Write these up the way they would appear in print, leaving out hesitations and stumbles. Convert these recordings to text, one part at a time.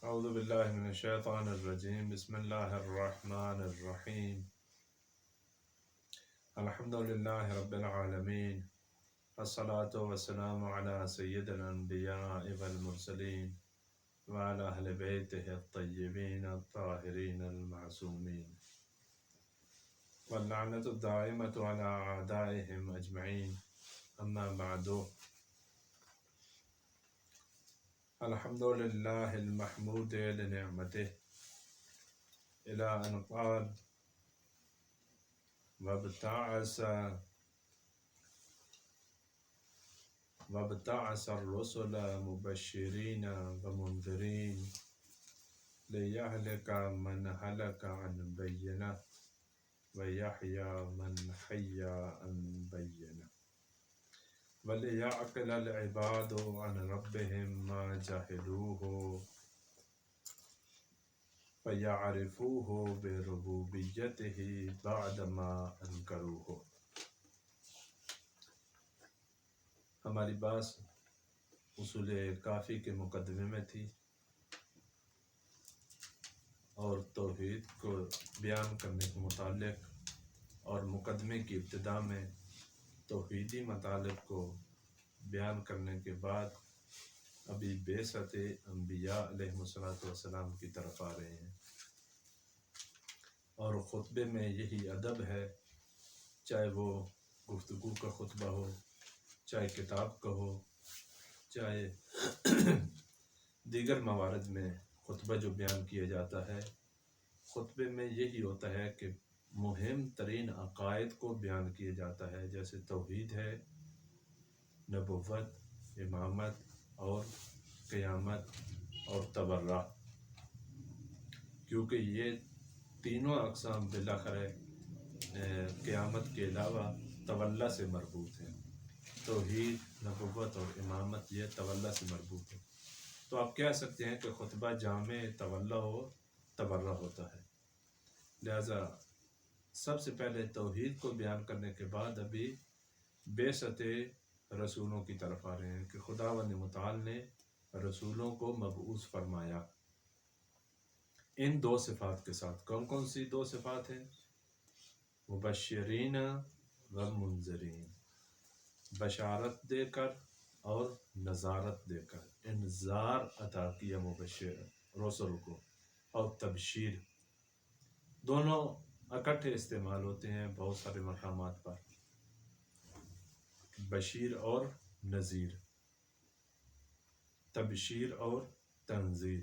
اعوذ باللہ من الشیطان الرجیم بسم اللہ الرحمن الرحیم الحمد للہ رب العالمین الصلاة والسلام علی سید الانبیاء والمرسلین وعلی اہل بیتہ الطیبین الطاہرین المعصومین واللعنۃ الدائمۃ علی اعدائہم اجمعین اما بعد الحمد للہ المحمود لنعمته إلى أن قال وابتعث الرسل مبشرين ومنذرين ليهلك من هلك عن بينة ويحيى من حي عن بينة وليعقل العباد عن ربهم ما جهلوه فَيَعْرِفُوهُ بِرُبُوبِيَّتِهِ بَعْدَمَا أَنْكَرُوهُ۔ ہماری بات اصول کافی کے مقدمے میں تھی اور توحید کو بیان کرنے کے متعلق اور مقدمے کی ابتدا میں توحیدی مطالب کو بیان کرنے کے بعد ابھی بعثت انبیاء علیہ السلام کی طرف آ رہے ہیں، اور خطبے میں یہی ادب ہے، چاہے وہ گفتگو کا خطبہ ہو، چاہے کتاب کا ہو، چاہے دیگر موارد میں خطبہ جو بیان کیا جاتا ہے، خطبے میں یہی ہوتا ہے کہ مہم ترین عقائد کو بیان کیا جاتا ہے، جیسے توحید ہے، نبوت، امامت اور قیامت اور تبرہ، کیونکہ یہ تینوں اقسام بالآخر قیامت کے علاوہ تولا سے مربوط ہیں۔ توحید، نبوت اور امامت یہ تولا سے مربوط ہے، تو آپ کہہ سکتے ہیں کہ خطبہ جامع تولا و تبرہ ہوتا ہے۔ لہذا سب سے پہلے توحید کو بیان کرنے کے بعد ابھی بعثت رسولوں کی طرف آ رہے ہیں کہ خداوند متعال نے رسولوں کو مبعوث فرمایا ان دو صفات کے ساتھ۔ کون کون سی دو صفات ہیں؟ مبشرین و منذرین، بشارت دے کر اور نذارت دے کر، انذار عطا کیا مبشر رسول کو، اور تبشیر، دونوں اکٹھے استعمال ہوتے ہیں بہت سارے مقامات پر، بشیر اور نذیر، تبشیر اور تنذیر،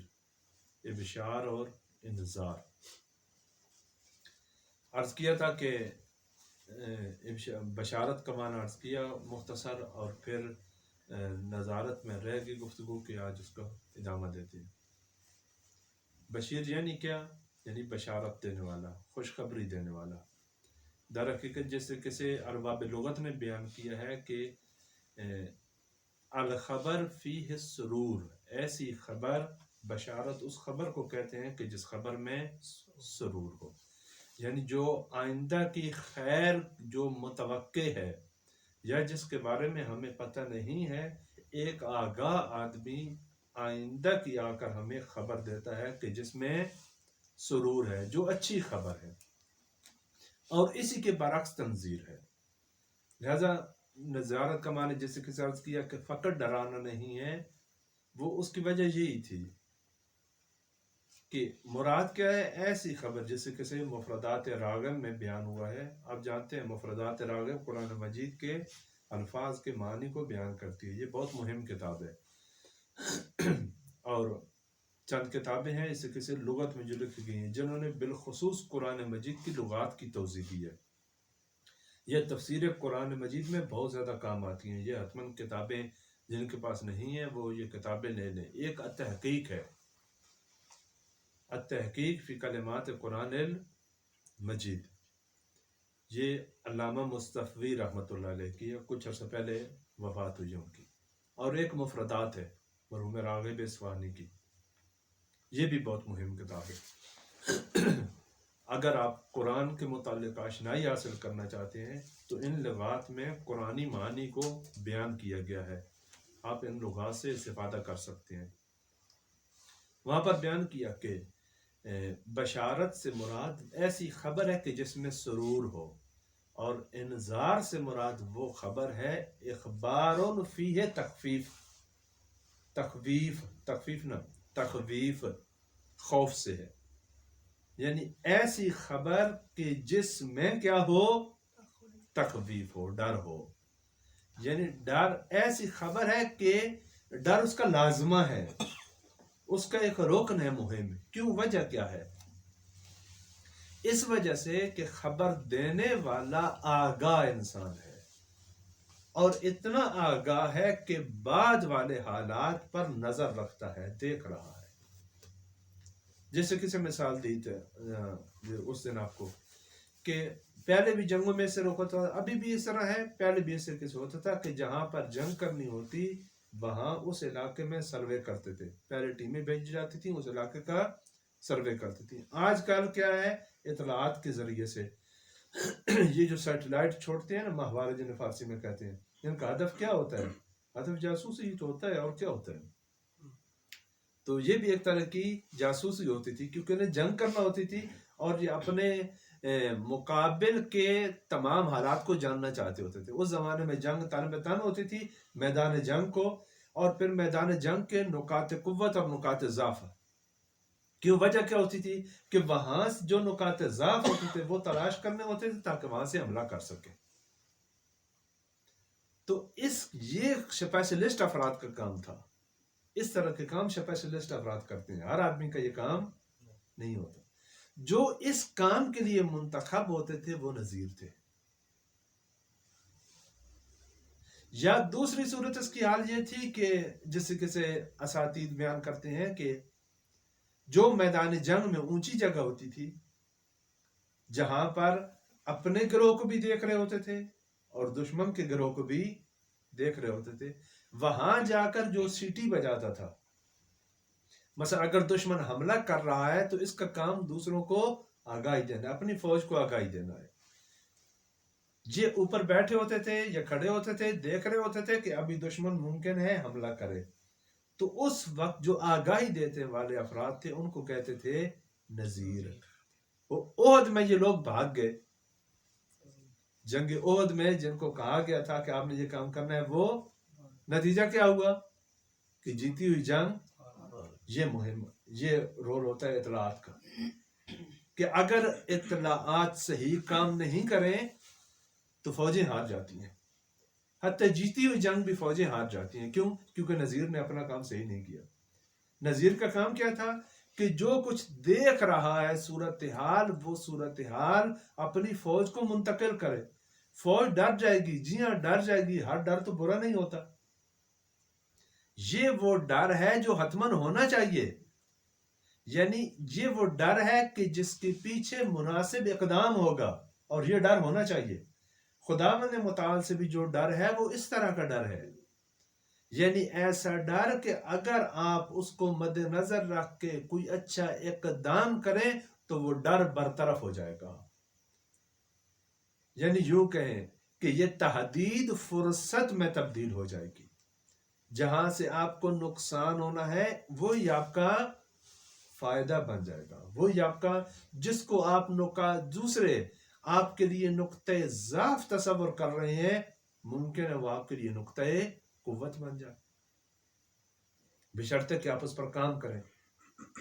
ابشار اور انذار۔ عرض کیا تھا کہ بشارت کا معنی عرض کیا مختصر، اور پھر نذارت میں رہ گئی گفتگو کہ آج اس کا ادامہ دیتے ہیں۔ بشیر یعنی کیا؟ یعنی بشارت دینے والا، خوشخبری دینے والا۔ در حقیقت جیسے کسی ارباب لغت نے بیان کیا ہے کہ الخبر فیہ السرور، ایسی خبر، بشارت اس خبر کو کہتے ہیں کہ جس خبر میں سرور ہو، یعنی جو آئندہ کی خیر جو متوقع ہے یا جس کے بارے میں ہمیں پتہ نہیں ہے، ایک آگاہ آدمی آئندہ کی آ کر ہمیں خبر دیتا ہے کہ جس میں سرور ہے، جو اچھی خبر ہے، اور اسی کے برعکس تنذیر ہے۔ لہذا نذارت کا معنی جیسے کہ عرض کیا کہ فقط ڈرانا نہیں ہے، وہ اس کی وجہ یہی تھی کہ مراد کیا ہے؟ ایسی خبر جیسے کسی مفردات راغب میں بیان ہوا ہے۔ آپ جانتے ہیں مفردات راغب قرآن مجید کے الفاظ کے معنی کو بیان کرتی ہے، یہ بہت مہم کتاب ہے، اور چند کتابیں ہیں اسے کسی لغت میں جو لکھی گئی ہیں جنہوں نے بالخصوص قرآن مجید کی لغات کی توضیح کی ہے۔ یہ تفسیر قرآن مجید میں بہت زیادہ کام آتی ہیں، یہ حتماً کتابیں جن کے پاس نہیں ہیں وہ یہ کتابیں لے لیں۔ ایک التحقیق ہے، التحقیق فی کلمات قرآن المجید، یہ علامہ مصطفی رحمۃ اللہ علیہ کی ہے، کچھ عرصہ پہلے وفات ہوئی ان کی۔ اور ایک مفردات ہے مرحوم راغب اصفہانی کی، یہ بھی بہت مہم کتاب ہے۔ اگر آپ قرآن کے متعلق آشنائی حاصل کرنا چاہتے ہیں تو ان لغات میں قرآنی معنی کو بیان کیا گیا ہے، آپ ان لغات سے استفادہ کر سکتے ہیں۔ وہاں پر بیان کیا کہ بشارت سے مراد ایسی خبر ہے کہ جس میں سرور ہو، اور انذار سے مراد وہ خبر ہے اخبار فیہ تخفیف، تخفیف نہ تخویف، خوف سے ہے، یعنی ایسی خبر کہ جس میں کیا ہو، تخویف ہو، ڈر ہو، یعنی ڈر ایسی خبر ہے کہ ڈر اس کا لازمہ ہے، اس کا ایک رکن ہے مہم۔ کیوں؟ وجہ کیا ہے؟ اس وجہ سے کہ خبر دینے والا آگاہ انسان ہے، اور اتنا آگاہ ہے کہ بعد والے حالات پر نظر رکھتا ہے، دیکھ رہا ہے۔ جیسے کسی مثال دی تھے اس دن آپ کو کہ پہلے بھی جنگوں میں اس طرح ہوتا تھا، ابھی بھی اس طرح ہے، پہلے بھی اس طرح سے ہوتا تھا کہ جہاں پر جنگ کرنی ہوتی وہاں اس علاقے میں سروے کرتے تھے، پہلے ٹیمیں بھیجی جاتی تھیں، اس علاقے کا سروے کرتی تھی۔ آج کل کیا ہے؟ اطلاعات کے ذریعے سے یہ جو سیٹلائٹ چھوڑتے ہیں نا، ماہوارے جنہیں فارسی میں کہتے ہیں، ان کا ہدف کیا ہوتا ہے؟ ہدف جاسوسی ہی تو ہوتا ہے، اور کیا ہوتا ہے؟ تو یہ بھی ایک طرح کی جاسوسی ہوتی تھی، کیونکہ انہیں جنگ کرنا ہوتی تھی، اور یہ اپنے مقابل کے تمام حالات کو جاننا چاہتے ہوتے تھے۔ اس زمانے میں جنگ تن بہ تن ہوتی تھی، میدان جنگ کو، اور پھر میدان جنگ کے نقاط قوت اور نقاط ضعف۔ کیوں؟ وجہ کیا ہوتی تھی کہ وہاں جو نقاط ضعف ہوتے تھے وہ تلاش کرنے ہوتے تھے تاکہ وہاں سے حملہ کر سکے۔ تو یہ اسپیشلسٹ افراد کا کام تھا۔ اس طرح کے کام اسپیشلسٹ افراد کرتے ہیں، ہر آدمی کا یہ کام نہیں ہوتا۔ جو اس کام کے لیے منتخب ہوتے تھے وہ نذیر تھے۔ یا دوسری صورت اس کی حال یہ تھی کہ جس کسے اساتید بیان کرتے ہیں کہ جو میدان جنگ میں اونچی جگہ ہوتی تھی، جہاں پر اپنے گروہ کو بھی دیکھ رہے ہوتے تھے اور دشمن کے گروہ کو بھی دیکھ رہے ہوتے تھے، وہاں جا کر جو سیٹی بجاتا تھا، مثلا اگر دشمن حملہ کر رہا ہے تو اس کا کام دوسروں کو آگاہی دینا، اپنی فوج کو آگاہی دینا ہے۔ یہ اوپر بیٹھے ہوتے تھے یا کھڑے ہوتے تھے، دیکھ رہے ہوتے تھے کہ ابھی دشمن ممکن ہے حملہ کرے، تو اس وقت جو آگاہی دیتے والے افراد تھے ان کو کہتے تھے نذیر۔ احد میں یہ لوگ بھاگ گئے، جنگ احد میں جن کو کہا گیا تھا کہ آپ نے یہ کام کرنا ہے، وہ نتیجہ کیا ہوا کہ جیتی ہوئی جنگ، یہ مہم، یہ رول ہوتا ہے اطلاعات کا، کہ اگر اطلاعات صحیح کام نہیں کریں تو فوجیں ہار جاتی ہیں، حتی جیتی ہوئی جنگ بھی فوجیں ہار جاتی ہیں۔ کیوں؟ کیونکہ نذیر نے اپنا کام صحیح نہیں کیا۔ نذیر کا کام کیا تھا کہ جو کچھ دیکھ رہا ہے صورتحال، وہ صورتحال اپنی فوج کو منتقل کرے۔ فوج ڈر جائے گی، جی ہاں ڈر جائے گی، ہر ڈر تو برا نہیں ہوتا، یہ وہ ڈر ہے جو حتماً ہونا چاہیے، یعنی یہ وہ ڈر ہے کہ جس کے پیچھے مناسب اقدام ہوگا، اور یہ ڈر ہونا چاہیے۔ خداوند متعال سے بھی جو ڈر ہے وہ اس طرح کا ڈر ہے، یعنی ایسا ڈر کہ اگر آپ اس کو مد نظر رکھ کے کوئی اچھا اقدام کریں تو وہ ڈر برطرف ہو جائے گا۔ یعنی یوں کہیں کہ یہ تحدید فرصت میں تبدیل ہو جائے گی، جہاں سے آپ کو نقصان ہونا ہے وہی آپ کا فائدہ بن جائے گا، وہی آپ کا، جس کو آپ دوسرے آپ کے لیے نقطۂ ضعف تصور کر رہے ہیں، ممکن ہے وہ آپ کے لیے نقطۂ قوت بن جائے، بشرطے کہ آپ اس پر کام کریں۔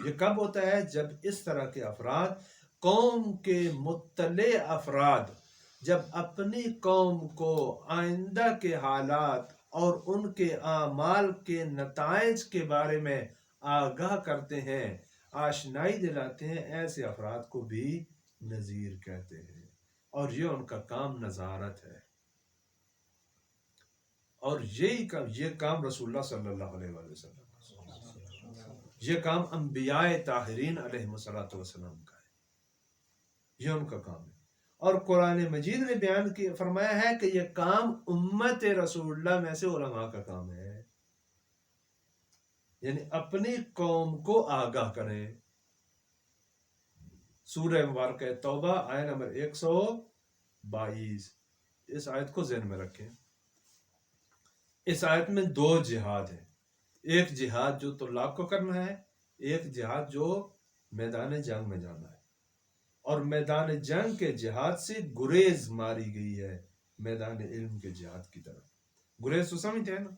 یہ کب ہوتا ہے؟ جب اس طرح کے افراد، قوم کے مطلع افراد، جب اپنی قوم کو آئندہ کے حالات اور ان کے اعمال کے نتائج کے بارے میں آگاہ کرتے ہیں، آشنائی دلاتے ہیں، ایسے افراد کو بھی نذیر کہتے ہیں، اور یہ ان کا کام نظارت ہے۔ اور یہ کام رسول اللہ صلی اللہ علیہ وآلہ وسلم، یہ کام انبیاء طاہرین علیہ السلام کا ہے، یہ ان کا کام ہے۔ اور قرآن مجید نے بیان فرمایا ہے کہ یہ کام امت رسول اللہ میں سے علماء کا کام ہے، یعنی اپنی قوم کو آگاہ کریں۔ سورہ مبارکہ توبہ آیت نمبر 122، اس آیت کو ذہن میں رکھیں۔ اس آیت میں 2 جہاد ہیں، ایک جہاد جو طلاب کو کرنا ہے، ایک جہاد جو میدان جنگ میں جانا ہے، اور میدان جنگ کے جہاد سے گریز ماری گئی ہے میدان علم کے جہاد کی طرف۔ گریز تو سمجھتے ہیں نا،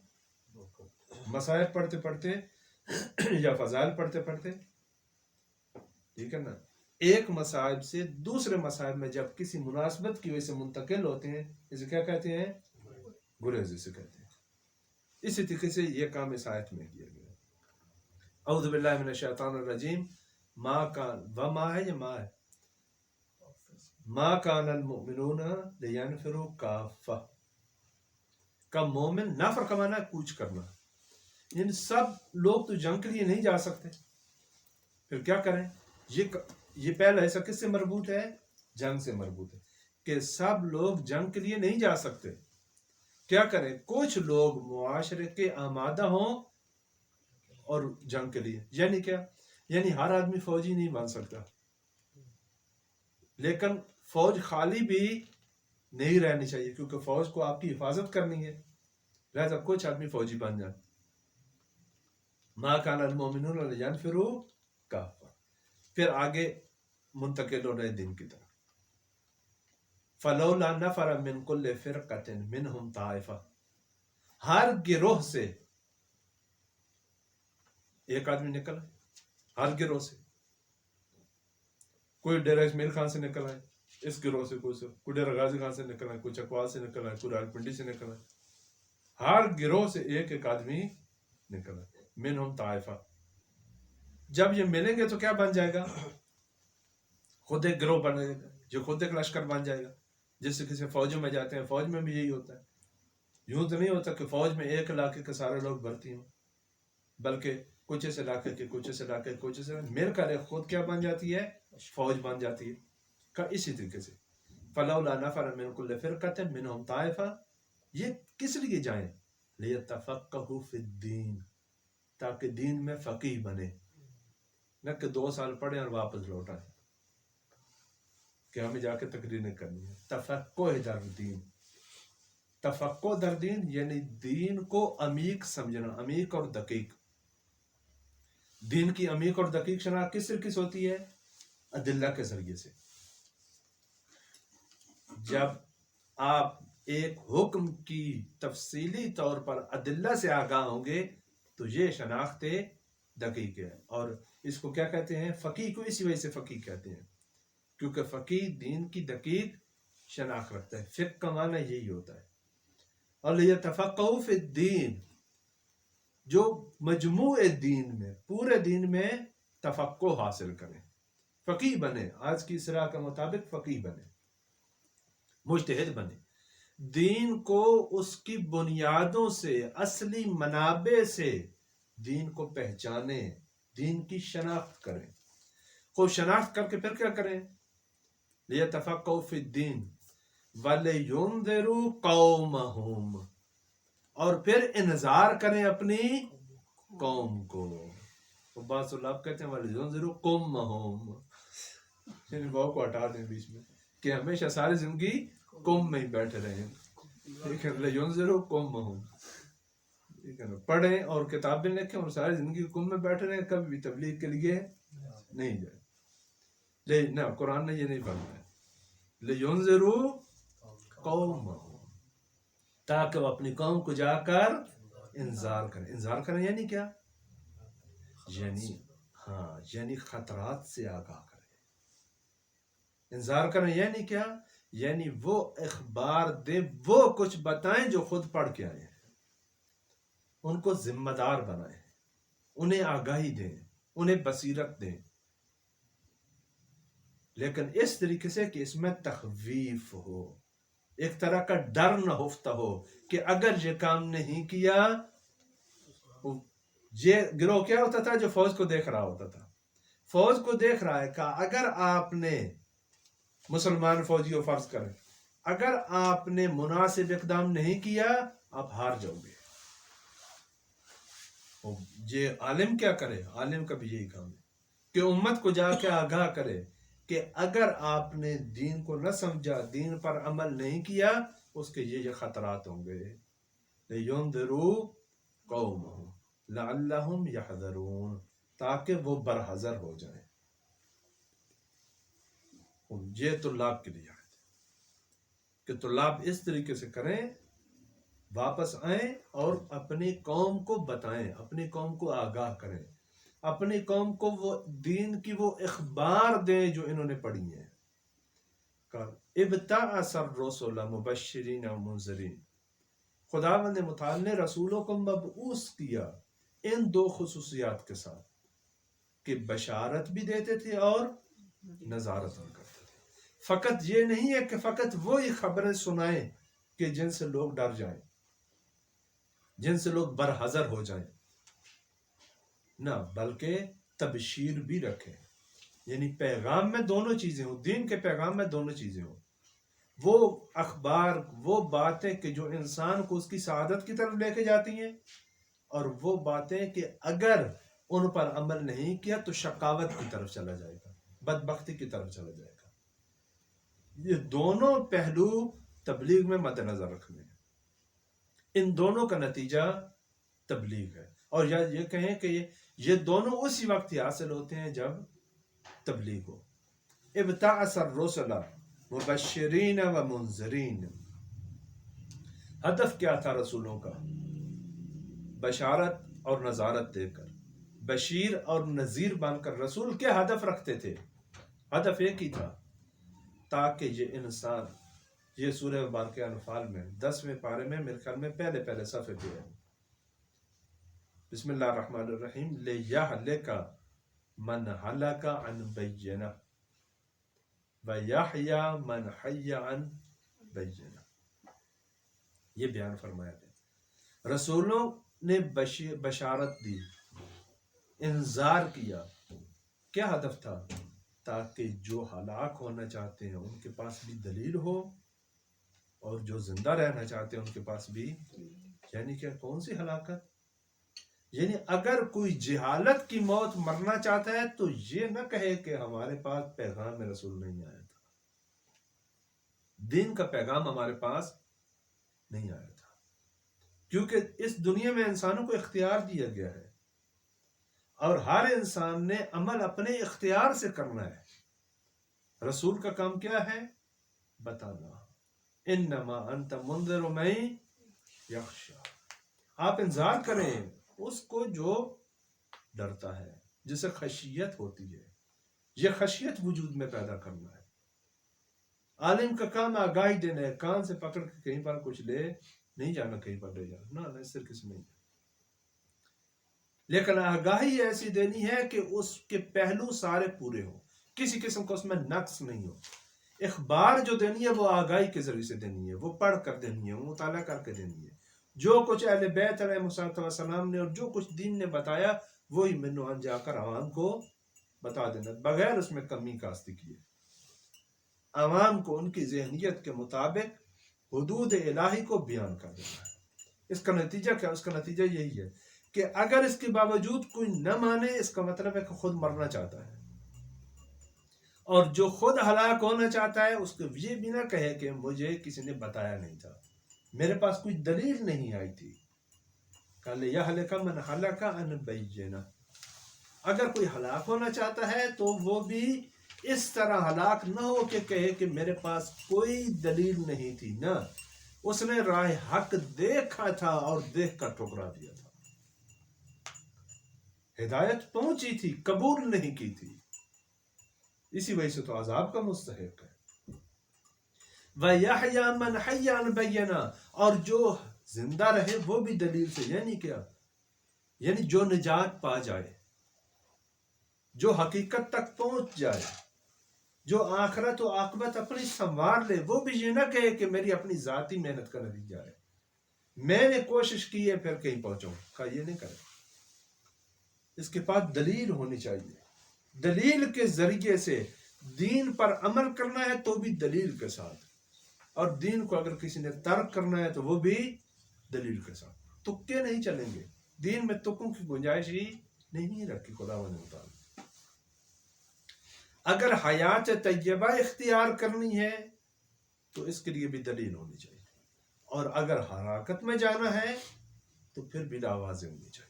مصائب پڑھتے پڑھتے یا فضائل پڑھتے پڑھتے، ٹھیک ہے نا، ایک مصائب سے دوسرے مصائب میں جب کسی مناسبت کی وجہ سے منتقل ہوتے ہیں، اسے کیا کہتے ہیں؟ گریز اسے کہتے ہیں۔ اسی طریقے سے یہ کام اس آیت میں کیا گیا۔ اعوذ باللہ من الشیطان الرجیم، ما کان وما ہے یا ما ہے، ما کان المؤمنون لینفروا کافہ، کا مومن، نفر کا معنی ہے کوچ کرنا، یعنی سب لوگ تو جنگ کے لیے نہیں جا سکتے، پھر کیا کریں؟ یہ پہلا حصہ کس سے مربوط ہے؟ جنگ سے مربوط ہے، کہ سب لوگ جنگ کے لیے نہیں جا سکتے، کیا کریں؟ کچھ لوگ معاشرے کے آمادہ ہوں اور جنگ کے لیے، یعنی کیا؟ یعنی ہر آدمی فوجی نہیں بن سکتا، لیکن فوج خالی بھی نہیں رہنی چاہیے، کیونکہ فوج کو آپ کی حفاظت کرنی ہے، لہذا کچھ آدمی فوجی بن جائیں۔ ما کان المؤمنون لینفروا کافہ، پھر آگے منتقل ہو رہے دین کی طرف، فلولا نفر من کل فرقۃ منہم طائفہ، ہر گروہ سے ایک آدمی نکلا، ہر گروہ سے، کوئی ڈیرہ اسماعیل خان سے نکل آئے، اس گروہ سے کوئی ڈیرہ غازی خان سے نکل آئے، کوئی چکوال سے نکل آئے، کوئی راولپنڈی سے نکل آئے، ہر گروہ سے ایک ایک آدمی نکل آئے، منہم طائفہ۔ جب یہ ملیں گے تو کیا بن جائے گا؟ خود ایک گروہ بنے گا، جو خود ایک لشکر بن جائے گا، جس سے کسی فوجوں میں جاتے ہیں، فوج میں بھی یہی ہوتا ہے، یوں تو نہیں ہوتا کہ فوج میں ایک علاقے کے سارے لوگ بھرتی ہوں، بلکہ کچھ اس علاقے کے، کچھ اس علاقے کے، کچھ اس علاقے مل کر ایک خود کیا بن جاتی ہے؟ فوج بن جاتی ہے۔ اسی طریقے سے فلولا نفر من کل فرقۃ منہم طائفہ، یہ کس لیے جائیں؟ لیتفقہوا فی الدین، تاکہ دین میں فقیہ بنے، نہ کہ 2 سال پڑھیں اور واپس لوٹ آئیں کہ ہمیں جا کے تقریریں کرنی ہے۔ تفقہ در دین، تفقہ در دین یعنی دین کو عمیق سمجھنا، عمیق اور دقیق۔ دین کی عمیق اور دقیق شناخت کس سے کس ہوتی ہے؟ ادلہ کے ذریعے سے۔ جب آپ ایک حکم کی تفصیلی طور پر ادلہ سے آگاہ ہوں گے تو یہ شناخت دقیق ہے، اور اس کو کیا کہتے ہیں؟ فقیہ کو اسی وجہ سے فقیہ کہتے ہیں، کیونکہ فقیہ دین کی دقیق شناخت رکھتا ہے، فقہ کا معنی یہی ہوتا ہے۔ اور لیتفقہوا فی الدین، جو مجموع دین میں، پورے دین میں تفقہ حاصل کریں، فقیہ بنے، آج کی اصطلاح کے مطابق فقیہ بنے، مجتہد بنے، دین کو اس کی بنیادوں سے، اصلی منابع سے دین کو پہچانے، دین کی شناخت کریں، خوب شناخت کر کے پھر کیا کریں؟ لیتفقہوا فی الدین وَلِيُنذِرُوا قَوْمَهُمْ، اور پھر انذار کریں اپنی قوم کو۔ تو بعض طلاب کہتے ہیں وَلِيُنذِرُوا قُومَّهُمْ، یعنی واو کو ہٹا دیں بیچ میں، کہ ہمیشہ ساری زندگی قوم میں ہی بیٹھے رہیں، ٹھیک ہے، لِيُنذِرُوا قُومَّهُمْ، ٹھیک ہے نا، پڑھیں اور کتابیں لکھیں اور ساری زندگی قوم میں بیٹھے رہیں، کبھی بھی تبلیغ کے لیے نہیں جائیں۔ لیکن نہ، قرآن نے یہ نہیں فرمایا، لِيُنذِرُوا قَوْمَهُمْ، تاکہ وہ اپنی قوم کو جا کر انذار کریں۔ انذار کریں یعنی کیا؟ یعنی خطرات سے آگاہ کریں۔ انذار کریں یعنی کیا؟ یعنی وہ اخبار دیں، وہ کچھ بتائیں جو خود پڑھ کے آئے ہیں، ان کو ذمہ دار بنائیں، انہیں آگاہی دیں، انہیں بصیرت دیں، لیکن اس طریقے سے کہ اس میں تخویف ہو، ایک طرح کا ڈر نہ ہفتہ ہو کہ اگر یہ کام نہیں کیا، یہ گروہ کیا ہوتا تھا؟ جو فوج کو دیکھ رہا ہوتا تھا، فوج کو دیکھ رہا ہے کہ اگر آپ نے، مسلمان فوجیوں فرض کریں، اگر آپ نے مناسب اقدام نہیں کیا آپ ہار جاؤ گے۔ یہ عالم کیا کرے؟ عالم کا بھی یہی کام ہے کہ امت کو جا کے آگاہ کرے کہ اگر آپ نے دین کو نہ سمجھا، دین پر عمل نہیں کیا، اس کے یہ خطرات ہوں گے۔ لِيُنذِرُوا قَوْمَهُمْ لَعَلَّهُمْ يَحْذَرُونَ، تاکہ وہ برحضر ہو جائیں. یہ طلاب کے لیے ہے کہ طلاب اس طریقے سے کریں، واپس آئیں اور اپنی قوم کو بتائیں، اپنی قوم کو آگاہ کریں، اپنی قوم کو وہ دین کی وہ اخبار دیں جو انہوں نے پڑھی ہیں. ابتعث الرسل مبشرین و منذرین، خداوند متعال نے رسولوں کو مبعوث کیا ان دو خصوصیات کے ساتھ کہ بشارت بھی دیتے تھے اور نظارت بھی کرتے تھے. فقط یہ نہیں ہے کہ فقط وہی خبریں سنائیں کہ جن سے لوگ ڈر جائیں، جن سے لوگ برحذر ہو جائیں، نہ بلکہ تبشیر بھی رکھیں. یعنی پیغام میں دونوں چیزیں ہوں، دین کے پیغام میں دونوں چیزیں ہوں. وہ اخبار، وہ باتیں کہ جو انسان کو اس کی سعادت کی طرف لے کے جاتی ہیں، اور وہ باتیں کہ اگر ان پر عمل نہیں کیا تو شقاوت کی طرف چلا جائے گا، بدبختی کی طرف چلا جائے گا. یہ دونوں پہلو تبلیغ میں مد نظر رکھنے ہیں. ان دونوں کا نتیجہ تبلیغ ہے. اور یا یہ کہیں کہ یہ دونوں اسی وقت ہی حاصل ہوتے ہیں جب تبلیغ ہو. ابتعث الرسل مبشرین و منذرین، ہدف کیا تھا رسولوں کا؟ بشارت اور نظارت دے کر، بشیر اور نذیر بن کر. رسول کیا ہدف رکھتے تھے؟ ہدف ایک ہی تھا، تاکہ یہ انسان، یہ سورہ مبارکہ انفال میں 10ویں پارے میں میرے خیال میں پہلے صفحے پہ ہے. بسم اللہ الرحمن الرحیم. لِيَهْلِكَ مَنْ هَلَكَ عَنْ بَيِّنَةٍ وَيَحْيَى مَنْ حَيَّ عَنْ بَيِّنَةٍ. یہ بیان فرمایا گیا. رسولوں نے بشارت دی، انذار کیا. کیا ہدف تھا؟ تاکہ جو ہلاک ہونا چاہتے ہیں ان کے پاس بھی دلیل ہو، اور جو زندہ رہنا چاہتے ہیں ان کے پاس بھی. یعنی کہ کون سی ہلاکت؟ یعنی اگر کوئی جہالت کی موت مرنا چاہتا ہے تو یہ نہ کہے کہ ہمارے پاس پیغام رسول نہیں آیا تھا، دین کا پیغام ہمارے پاس نہیں آیا تھا. کیونکہ اس دنیا میں انسانوں کو اختیار دیا گیا ہے، اور ہر انسان نے عمل اپنے اختیار سے کرنا ہے. رسول کا کام کیا ہے؟ بتانا. انما انت منذر من یخشی، آپ انذار کریں اس کو جو ڈرتا ہے، جسے خشیت ہوتی ہے. یہ خشیت وجود میں پیدا کرنا ہے. عالم کا کام آگاہی دینا ہے، کان سے پکڑ کے کہیں پر کچھ لے نہیں جانا، کہیں پر لے جانا، نہ اس طریقے سے نہیں. لیکن آگاہی ایسی دینی ہے کہ اس کے پہلو سارے پورے ہوں، کسی قسم کا اس میں نقص نہیں ہو. اخبار جو دینی ہے وہ آگاہی کے ذریعے سے دینی ہے، وہ پڑھ کر دینی ہے، وہ مطالعہ کر کے دینی ہے. جو کچھ اہل بیت علیہ السلام نے اور جو کچھ دین نے بتایا وہی منو ان جا کر عوام کو بتا دینا، بغیر اس میں کمی کاستی کیے. عوام کو ان کی ذہنیت کے مطابق حدود الہی کو بیان کر دینا ہے. اس کا نتیجہ کیا؟ اس کا نتیجہ یہی ہے کہ اگر اس کے باوجود کوئی نہ مانے، اس کا مطلب ہے کہ خود مرنا چاہتا ہے. اور جو خود ہلاک ہونا چاہتا ہے اس کو یہ بھی نہ کہے کہ مجھے کسی نے بتایا نہیں تھا، میرے پاس کوئی دلیل نہیں آئی تھی. کہ یہلک من ہلک عن بینہ، اگر کوئی ہلاک ہونا چاہتا ہے تو وہ بھی اس طرح ہلاک نہ ہو کہ کہے کہ میرے پاس کوئی دلیل نہیں تھی. نہ، اس نے راہ حق دیکھا تھا اور دیکھ کر ٹھکرا دیا تھا. ہدایت پہنچی تھی، قبول نہیں کی تھی، اسی وجہ سے تو عذاب کا مستحق ہے. وَيَحْيَى مَنْ حَيَّ عَنْ بَيِّنَةٍ، اور جو زندہ رہے وہ بھی دلیل سے. یعنی کیا؟ یعنی جو نجات پا جائے، جو حقیقت تک پہنچ جائے، جو آخرت و عاقبت اپنی سنوار لے، وہ بھی یہ نہ کہے کہ میری اپنی ذاتی محنت کا نتیجہ ہے، میں نے کوشش کی ہے پھر کہیں پہنچوں. کا یہ نہیں کرے. اس کے پاس دلیل ہونی چاہیے. دلیل کے ذریعے سے دین پر عمل کرنا ہے تو بھی دلیل کے ساتھ، اور دین کو اگر کسی نے ترک کرنا ہے تو وہ بھی دلیل کے ساتھ. تکے نہیں چلیں گے، دین میں تکوں کی گنجائش ہی نہیں رکھی خداوند نے تعالیٰ. اگر حیات طیبہ اختیار کرنی ہے تو اس کے لیے بھی دلیل ہونی چاہیے، اور اگر حراکت میں جانا ہے تو پھر بلا واضح ہونی چاہیے.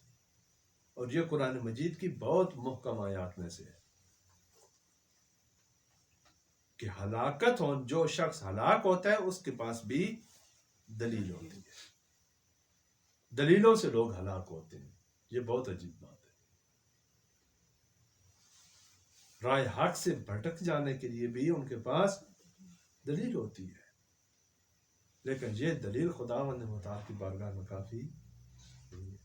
اور یہ قرآن مجید کی بہت محکم آیات میں سے ہے کہ ہلاکت ہو، جو شخص ہلاک ہوتا ہے اس کے پاس بھی دلیل ہوتی ہے، دلیلوں سے لوگ ہلاک ہوتے ہیں. یہ بہت عجیب بات ہے. رائے حق سے بھٹک جانے کے لیے بھی ان کے پاس دلیل ہوتی ہے، لیکن یہ دلیل خداوند متعال کی بارگاہ میں کافی نہیں ہے،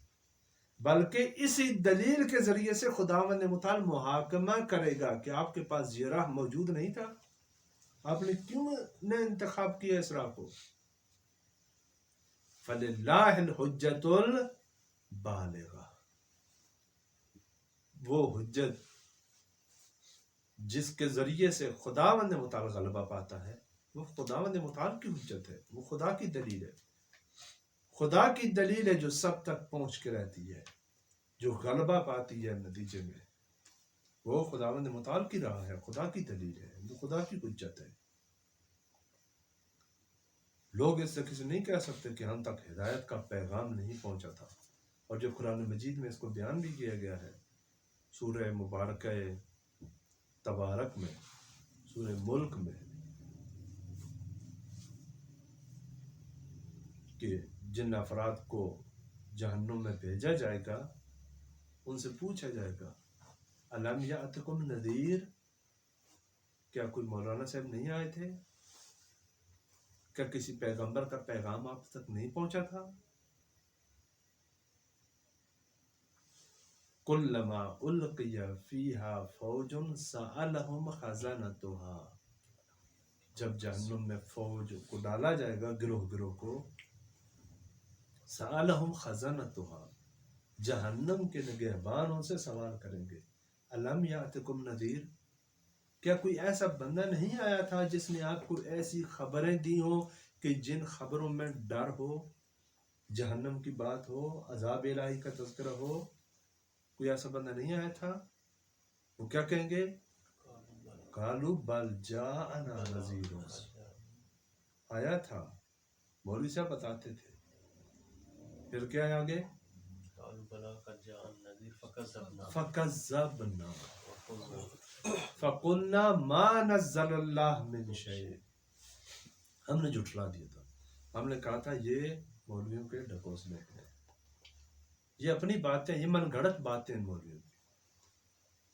بلکہ اسی دلیل کے ذریعے سے خداوند متعال محاکمہ کرے گا کہ آپ کے پاس یہ راہ موجود نہیں تھا، آپ نے کیوں نہ انتخاب کیا اس راہ کو. فَلِلَّهِ الْحُجَّةُ الْبَالِغَةُ، وہ حجت جس کے ذریعے سے خداوند متعال غلبہ پاتا ہے، وہ خداوند متعال کی حجت ہے، وہ خدا کی دلیل ہے. خدا کی دلیل ہے جو سب تک پہنچ کے رہتی ہے، جو غلبہ پاتی ہے نتیجے میں، وہ خداوند متعال کی راہ ہے، خدا کی دلیل ہے، وہ خدا کی حجت ہے. لوگ اس طریقے سے نہیں کہہ سکتے کہ ہم تک ہدایت کا پیغام نہیں پہنچا تھا. اور جو قرآن مجید میں اس کو بیان بھی کیا گیا ہے سورہ مبارکہ تبارک میں، سورہ ملک میں، کہ جن افراد کو جہنم میں بھیجا جائے گا ان سے پوچھا جائے گا الم یاتکم نذیر، کیا کوئی مولانا صاحب نہیں آئے تھے، کیا کسی پیغمبر کا پیغام آپ تک نہیں پہنچا تھا. کلما القی فیہا فوج سألہم خزنتہا، جب جہنم میں فوج کو ڈالا جائے گا، گروہ گروہ کو، سألہم خزنتہا، جہنم کے نگہبان ان سے سوال کریں گے الم یاتکم نذیر، کیا کوئی ایسا بندہ نہیں آیا تھا جس نے آپ کو ایسی خبریں دی ہوں کہ جن خبروں میں ڈر ہو، جہنم کی بات ہو، عذاب الہی کا تذکرہ ہو. کوئی ایسا بندہ نہیں آیا تھا. وہ کیا کہیں گے؟ قالوا بل جاءنا نذیر، آیا تھا، مولوی صاحب بتاتے تھے. پھر کیا ہے آگے؟ فکذبنا فقلنا ما نزل اللہ من شیء، ہم نے جھٹلا دیا تھا، ہم نے کہا تھا یہ مولویوں کے ڈھکوسلے ہیں، یہ اپنی باتیں، یہ من گھڑت باتیں مولویوں کی.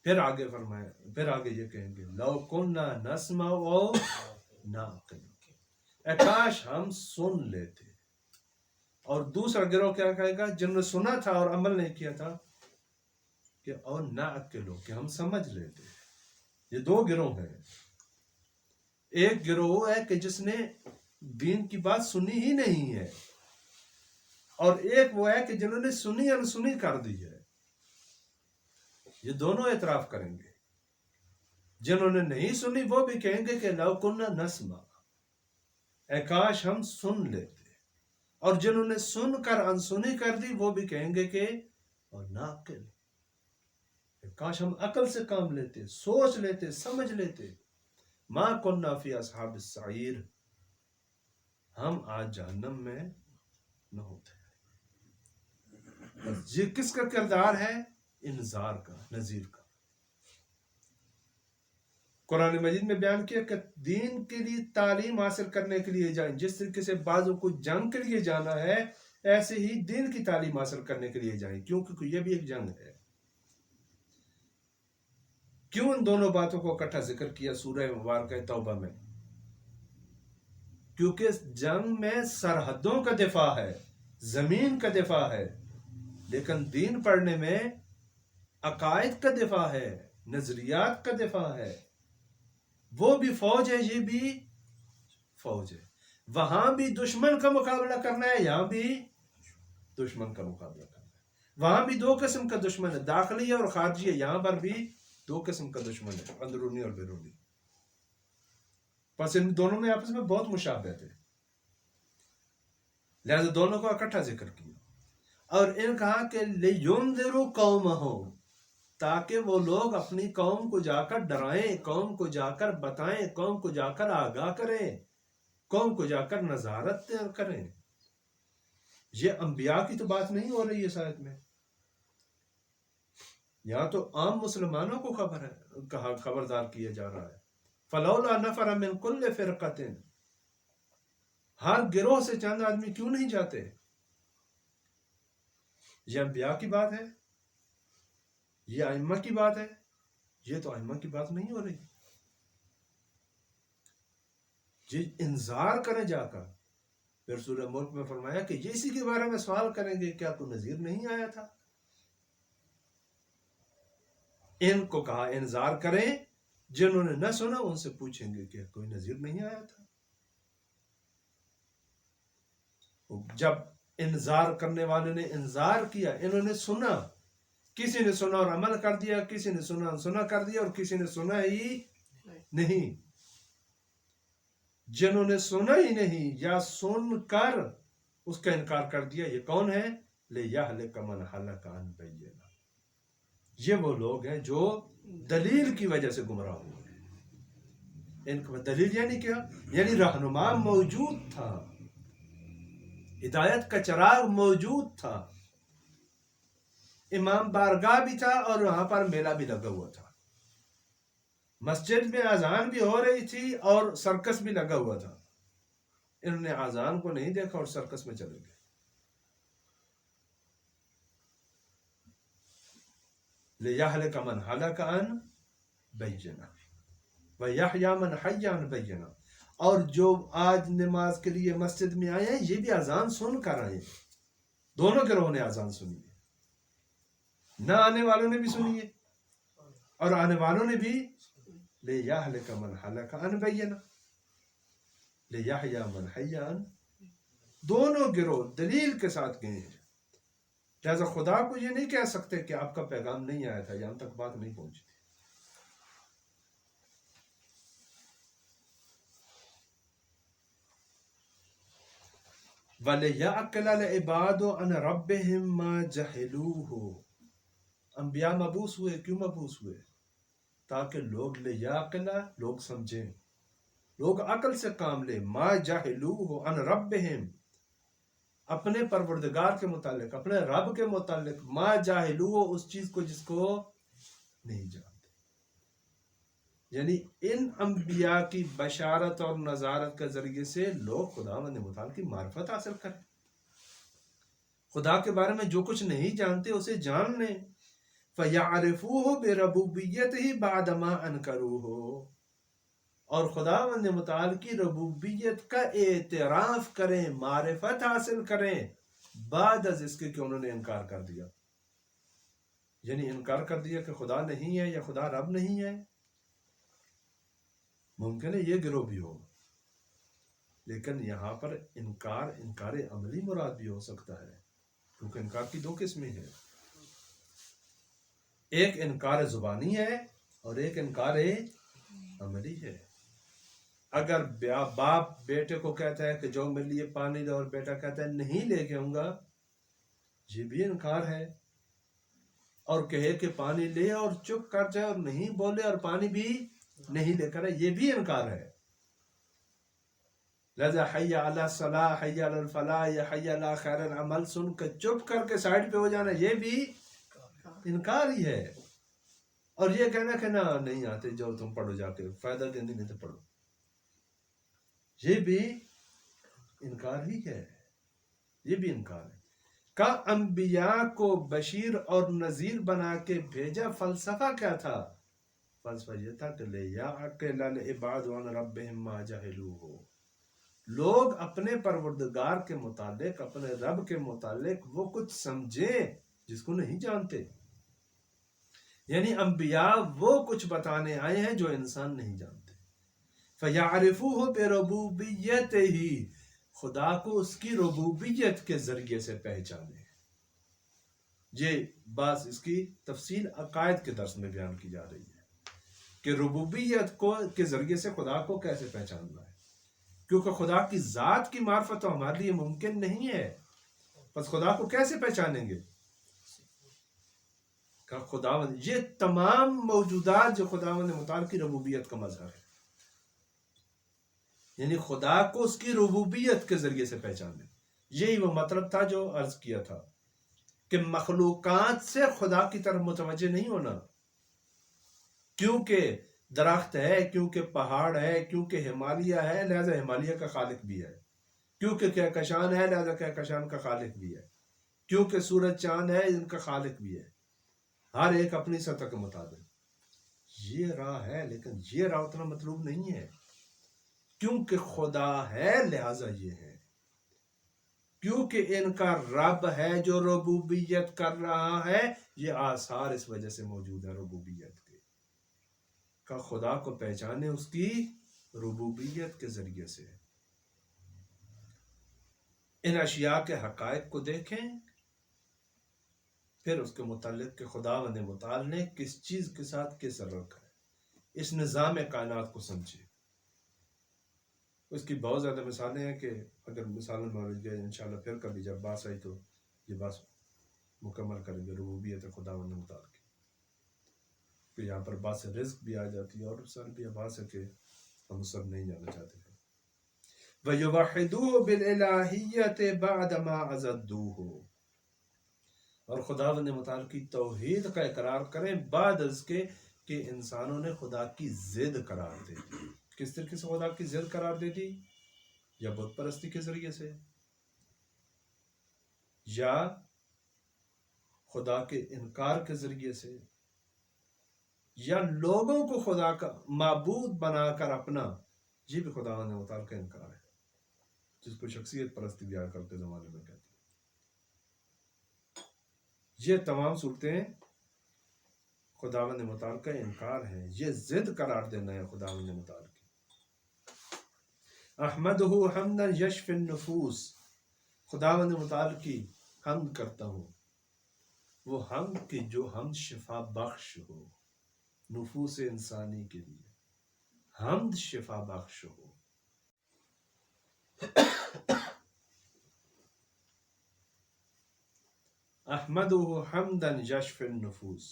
پھر آگے فرمایا، پھر آگے یہ کہیں گے لو کننا نسمع او نعقل، اے کاش ہم سن لیتے. اور دوسرا گروہ کیا کہے گا جنہوں نے سنا تھا اور عمل نہیں کیا تھا کہ اور نعقل، کہ ہم سمجھ لیتے. یہ دو گروہ ہیں. ایک گروہ ہے کہ جس نے دین کی بات سنی ہی نہیں ہے، اور ایک وہ ہے کہ جنہوں نے سنی انسنی کر دی ہے. یہ دونوں اعتراف کریں گے. جنہوں نے نہیں سنی وہ بھی کہیں گے کہ لو کننا نسمع، اے کاش ہم سن لیتے. اور جنہوں نے سن کر انسنی کر دی وہ بھی کہیں گے کہ اور ناقل، کاش ہم عقل سے کام لیتے، سوچ لیتے، سمجھ لیتے. ما کننا فی اصحاب السعیر، ہم آج جہنم میں نہ ہوتے. یہ کس کا کردار ہے؟ انذار کا، نذیر کا. قرآن مجید میں بیان کیا کہ دین کے لیے تعلیم حاصل کرنے کے لیے جائیں. جس طریقے سے بعضوں کو جنگ کے لیے جانا ہے ایسے ہی دین کی تعلیم حاصل کرنے کے لیے جائیں، کیونکہ یہ بھی ایک جنگ ہے. کیوں ان دونوں باتوں کو اکٹھا ذکر کیا سورہ مبارکہ توبہ میں؟ کیونکہ جنگ میں سرحدوں کا دفاع ہے، زمین کا دفاع ہے، لیکن دین پڑھنے میں عقائد کا دفاع ہے، نظریات کا دفاع ہے. وہ بھی فوج ہے، یہ بھی فوج ہے. وہاں بھی دشمن کا مقابلہ کرنا ہے، یہاں بھی دشمن کا مقابلہ کرنا ہے. وہاں بھی دو قسم کا دشمن ہے، داخلی اور خارجی ہے. یہاں پر بھی دو قسم کا دشمن ہے، اندرونی اور بیرونی. پس ان دونوں میں آپس میں بہت مشابہت ہے، لہذا دونوں کو اکٹھا ذکر کیا. اور ان کہا کہ لِيُنذِرُوا قَوْمَهُمْ، تاکہ وہ لوگ اپنی قوم کو جا کر ڈرائیں، قوم کو جا کر بتائیں، قوم کو جا کر آگاہ کریں، قوم کو جا کر نظارت کریں. یہ انبیاء کی تو بات نہیں ہو رہی ہے اس آیت میں. یہاں تو عام مسلمانوں کو خبردار کیا جا رہا ہے. فلولا نفر من کل فرقۃ، ہر گروہ سے چند آدمی کیوں نہیں جاتے؟ یہ انبیاء کی بات ہے، یہ ائمہ کی بات ہے. یہ تو ائمہ کی بات نہیں ہو رہی. یہ انذار کریں جا کر. پھر سورہ ملک میں فرمایا کہ یہ اسی کے بارے میں سوال کریں گے، کیا کوئی نذیر نہیں آیا تھا؟ ان کو کہا انذار کریں، جنہوں نے نہ سنا ان سے پوچھیں گے کہ کوئی نذیر نہیں آیا تھا. جب انذار کرنے والے نے انذار کیا، انہوں نے سنا، کسی نے سنا اور عمل کر دیا، کسی نے سنا کر دیا، اور کسی نے سنا ہی نہیں. جنہوں نے سنا ہی نہیں یا سن کر اس کا انکار کر دیا، یہ کون ہے؟ لِيَهْلِكَ مَنْ هَلَكَ عَنْ بَيِّنَةٍ، یہ وہ لوگ ہیں جو دلیل کی وجہ سے گمراہ ہوئے. ان کو دلیل یعنی کیا؟ یعنی رہنما موجود تھا، ہدایت کا چراغ موجود تھا، امام بارگاہ بھی تھا، اور وہاں پر میلہ بھی لگا ہوا تھا، مسجد میں اذان بھی ہو رہی تھی اور سرکس بھی لگا ہوا تھا. انہوں نے اذان کو نہیں دیکھا اور سرکس میں چلے گئے. لِيَهْلِكَ مَنْ هَلَكَ عَنْ بَيِّنَةٍ وَيَحْيَىٰ مَنْ حَيَّ عَنْ بَيِّنَةٍ. اور جو آج نماز کے لیے مسجد میں آئے ہیں، یہ بھی اذان سن کر آئے ہیں. دونوں گروہوں نے اذان سنی ہے، نہ آنے والوں نے بھی سنی ہے اور آنے والوں نے بھی. لِيَهْلِكَ مَنْ هَلَكَ عَنْ بَيِّنَةٍ لِيَحْيَىٰ مَنْ حَيَّ عَنْ. دونوں گروہ دلیل کے ساتھ گئے ہیں. لہذا خدا کو یہ نہیں کہہ سکتے کہ آپ کا پیغام نہیں آیا تھا، یہاں تک بات نہیں پہنچی. وَلِيَعْقِلَ الْعِبَادُ عَنْ رَبِّهِمْ مَا جَهِلُوهُ. انبیاء مبعوث ہوئے، کیوں مبعوث ہوئے؟ تاکہ لوگ لِيَعْقِلَ، لوگ سمجھیں، لوگ عقل سے کام لیں. مَا جَهِلُوهُ عَنْ رَبِّهِمْ، اپنے پروردگار کے متعلق، اپنے رب کے متعلق. مَا جَهِلُوهُ، اس چیز کو جس کو نہیں جانتے. یعنی ان انبیاء کی بشارت اور نظارت کے ذریعے سے لوگ خداوند متعال کی معرفت حاصل کریں، خدا کے بارے میں جو کچھ نہیں جانتے اسے جان لیں. فَيَعْرِفُوهُ بِرَبُوبِيَّتِهِ بَعْدَ مَا أَنْكَرُوهُ، اور خداوند متعال کی ربوبیت کا اعتراف کریں، معرفت حاصل کریں، بعد از اس کے کہ انہوں نے انکار کر دیا. یعنی انکار کر دیا کہ خدا نہیں ہے یا خدا رب نہیں ہے. ممکن ہے یہ گروہ بھی ہو، لیکن یہاں پر انکار عملی مراد بھی ہو سکتا ہے، کیونکہ انکار کی دو قسمیں ہیں. ایک انکار زبانی ہے اور ایک انکار عملی ہے. اگر باپ بیٹے کو کہتا ہے کہ جو میرے لیے پانی دے، اور بیٹا کہتا ہے نہیں لے کے آؤں گا، یہ بھی انکار ہے. اور کہے کہ پانی لے اور چپ کر جائے اور نہیں بولے اور پانی بھی نہیں لے کر آئے، یہ بھی انکار ہے. لہذا حی علی الصلاح، حی علی الفلاح یا حی علی خیر العمل سن کے چپ کر کے سائڈ پہ ہو جانا، یہ بھی انکار ہی ہے. اور یہ کہنا کہ نہ نہیں آتے، جو تم پڑھو جا کے، فائدہ دینے نہیں تو پڑھو، یہ بھی انکار ہی ہے. یہ بھی انکار ہے. کا انبیاء کو بشیر اور نذیر بنا کے بھیجا. فلسفہ کیا تھا؟ فلسفہ یہ تھا کہ لِيَعْقِلَ الْعِبَادُ عَنْ رَبِّهِمْ مَا جَهِلُوهُ، لوگ اپنے پروردگار کے متعلق، اپنے رب کے متعلق وہ کچھ سمجھیں جس کو نہیں جانتے. یعنی انبیاء وہ کچھ بتانے آئے ہیں جو انسان نہیں جانتے. فَيَعْرِفُوهُ بِرُبُوبِيَّتِهِ، خدا کو اس کی ربوبیت کے ذریعے سے پہچانے. یہ بات اس کی تفصیل عقائد کے درس میں بیان کی جا رہی ہے کہ ربوبیت کو کے ذریعے سے خدا کو کیسے پہچاننا ہے، کیونکہ خدا کی ذات کی معرفت تو ہمارے لیے ممکن نہیں ہے. بس خدا کو کیسے پہچانیں گے؟ کہ خداوند، یہ تمام موجودات جو خداوند متعال کی ربوبیت کا مظہر ہے، یعنی خدا کو اس کی ربوبیت کے ذریعے سے پہچاننا. یہی وہ مطلب تھا جو عرض کیا تھا کہ مخلوقات سے خدا کی طرف متوجہ نہیں ہونا، کیونکہ درخت ہے، کیونکہ پہاڑ ہے، کیونکہ ہمالیہ ہے لہذا ہمالیہ کا خالق بھی ہے، کیونکہ کہکشان ہے لہذا کہکشان کا خالق بھی ہے، کیونکہ سورج چاند ہے ان کا خالق بھی ہے، ہر ایک اپنی سطح کے مطابق یہ راہ ہے، لیکن یہ راہ اتنا مطلوب نہیں ہے، کیونکہ خدا ہے لہذا یہ ہے، کیونکہ ان کا رب ہے جو ربوبیت کر رہا ہے، یہ آثار اس وجہ سے موجود ہے ربوبیت کے، کا خدا کو پہچانے اس کی ربوبیت کے ذریعے سے، ان اشیاء کے حقائق کو دیکھیں، پھر اس کے متعلق کہ خداوند متعال نے کس چیز کے ساتھ کس رکھا ہے، اس نظام کائنات کو سمجھے۔ اس کی بہت زیادہ مثالیں ہیں کہ اگر مثالوں میں گئے انشاءاللہ پھر کبھی جب بات آئی تو یہ بات مکمل کریں گے ربوبیت خداوند متعال کی، کہ یہاں پر بات سے رزق بھی آ جاتی ہے اور سر بھی بات ہے کہ ہم سب نہیں جانا چاہتے ہیں۔ وَيُوَحِّدُوهُ بِالْإِلَٰهِيَّةِ بَعْدَمَا عَزَدُّوهُ، اور خداوند متعال کی توحید کا اقرار کریں بعد از کے کہ انسانوں نے خدا کی ضد قرار دے دی۔ کس طریقے سے خدا کی ضد قرار دے دی؟ یا بت پرستی کے ذریعے سے، یا خدا کے انکار کے ذریعے سے، یا لوگوں کو خدا کا معبود بنا کر اپنا، یہ بھی خداوند متعال کا انکار ہے، جس کو شخصیت پرستی بھی آ کر کے زمانے میں کہتے ہیں۔ یہ تمام صورتیں خداوند متعال کا انکار ہے، یہ ضد قرار دینا ہے خداوند متعال کی۔ احمدہ حمدا یشفی النفوس، خداوند متعال کی حمد کرتا ہوں، وہ حمد کی جو حمد شفا بخش ہو، نفوس انسانی کے لیے حمد شفا بخش ہو۔ احمدہ حمدا یشفی النفوس،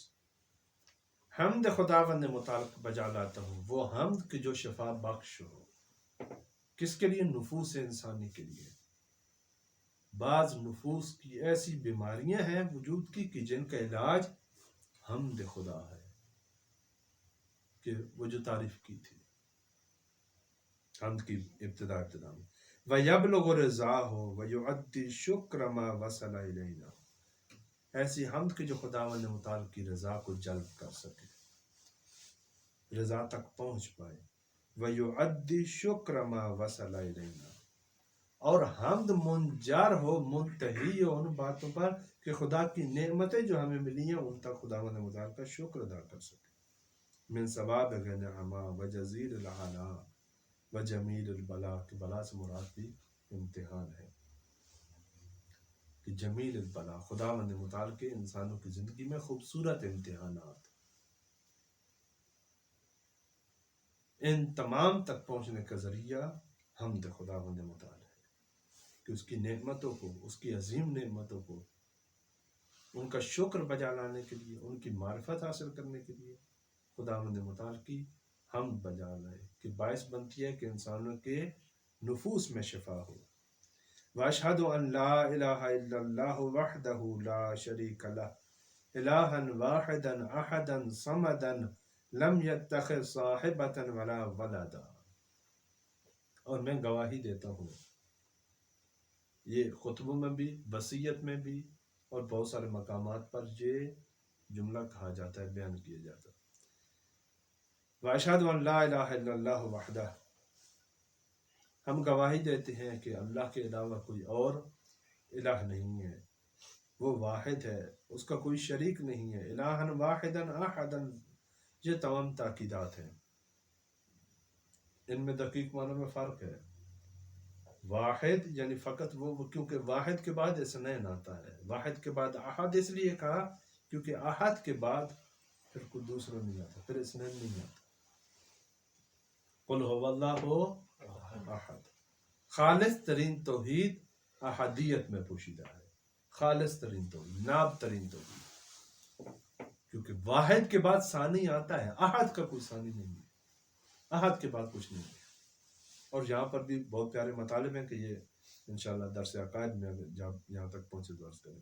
حمد خداوند متعال بجا لاتا ہوں، وہ حمد کی جو شفا بخش ہو، کس کے لیے؟ نفوس انسانی کے لیے۔ بعض نفوس کی ایسی بیماریاں ہیں وجود کی کہ جن کا علاج حمد خدا ہے، کہ وہ جو تعریف کی تھی حمد کی ابتدا میں، وَيَبْلُغُ رِضَاهُ وَيُعَدِّ شُكْرَ مَا وَصَلَ إِلَيْنَا، ایسی حمد کی جو خداوند متعال کی رضا کو جلب کر سکے، رضا تک پہنچ پائے، وَيُعَدِّ شُكْرَ مَا وَصَلَ إِلَيْنَا، اور حمد منجر ہو، منتہی ہو ان باتوں پر کہ خدا کی نعمتیں جو ہمیں ملی ہیں ان تک خداوند متعال کا شکر ادا کر سکے۔ من ثوابغ نعما وجزیل العلا وجمیل البلا، کہ بلا سے مراد بھی امتحان ہے، کہ جمیل البلا خداوند متعال کے انسانوں کی زندگی میں خوبصورت امتحانات، ان تمام تک پہنچنے کا ذریعہ حمد خداوند متعال ہے، کہ اس کی نعمتوں کو، اس کی عظیم نعمتوں کو، ان کا شکر بجا لانے کے لیے، ان کی معرفت حاصل کرنے کے لیے خداوند متعال کی حمد بجا لائے، کہ باعث بنتی ہے کہ انسانوں کے نفوس میں شفا ہو۔ واشہد ان لا الہ الا اللہ وحدہ لا شریک لہ الہا واحدا احدا صمدا لم یتخذ صاحبۃ ولا ولدا، اور میں گواہی دیتا ہوں، یہ خطبوں میں بھی، وصیت میں بھی اور بہت سارے مقامات پر یہ جملہ کہا جاتا ہے، بیان کیا جاتا ہے۔ واشہد ان لا الہ الا اللہ وحدہ، ہم گواہی دیتے ہیں کہ اللہ کے علاوہ کوئی اور الہ نہیں ہے، وہ واحد ہے، اس کا کوئی شریک نہیں ہے، الہا واحدا احدا، یہ تمام تاکیدات ہیں، ان میں دقیق معنوں میں فرق ہے۔ واحد یعنی فقط وہ، کیونکہ واحد کے بعد اثنین آتا ہے، واحد کے بعد احد اس لیے کہا کیونکہ احد کے بعد پھر کوئی دوسرا نہیں آتا، پھر اثنین نہیں آتا۔ قل هو اللہ احد، خالص ترین توحید احدیت میں پوشیدہ ہے، خالص ترین توحید، ناب ترین توحید، کیونکہ واحد کے بعد ثانی آتا ہے، احد کا کوئی ثانی نہیں ہے، احد کے بعد کچھ نہیں ہے۔ اور یہاں پر بھی بہت پیارے مطالب ہیں کہ یہ انشاءاللہ درس عقائد میں جب یہاں تک پہنچے تو عرض کریں۔